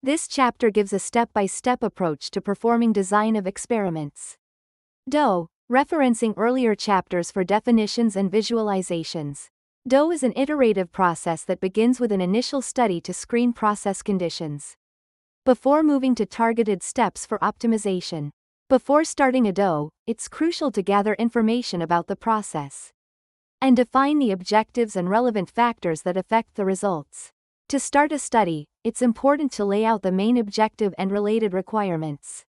This chapter gives a step-by-step approach to performing design of experiments. DOE, referencing earlier chapters for definitions and visualizations. DOE is an iterative process that begins with an initial study to screen process conditions, before moving to targeted steps for optimization. Before starting a DOE, it's crucial to gather information about the process and define the objectives and relevant factors that affect the results. To start a study, it's important to lay out the main objective and related requirements,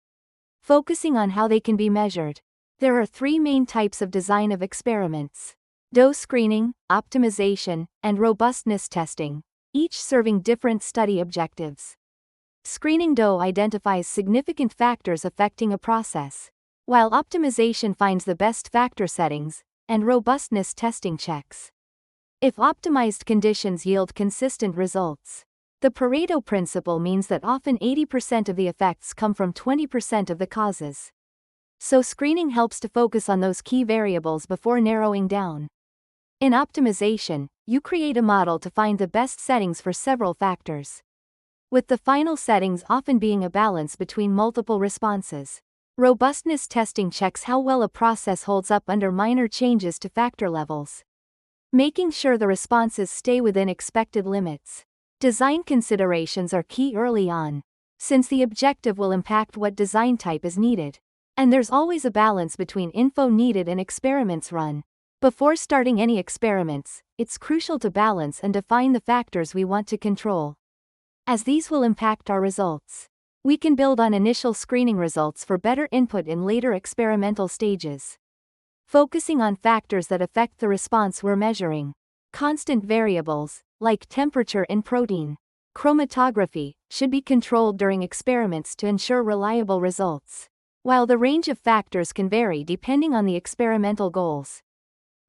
focusing on how they can be measured. There are three main types of design of experiments: DOE screening, optimization, and robustness testing, each serving different study objectives. Screening DOE identifies significant factors affecting a process, while optimization finds the best factor settings, and robustness testing checks if optimized conditions yield consistent results. The Pareto principle means that often 80% of the effects come from 20% of the causes. So screening helps to focus on those key variables before narrowing down. In optimization, you create a model to find the best settings for several factors, with the final settings often being a balance between multiple responses. Robustness testing checks how well a process holds up under minor changes to factor levels, making sure the responses stay within expected limits. Design considerations are key early on, since the objective will impact what design type is needed, and there's always a balance between info needed and experiments run. Before starting any experiments, it's crucial to balance and define the factors we want to control, as these will impact our results. We can build on initial screening results for better input in later experimental stages, focusing on factors that affect the response we're measuring. Constant variables, like temperature in protein chromatography, should be controlled during experiments to ensure reliable results, while the range of factors can vary depending on the experimental goals.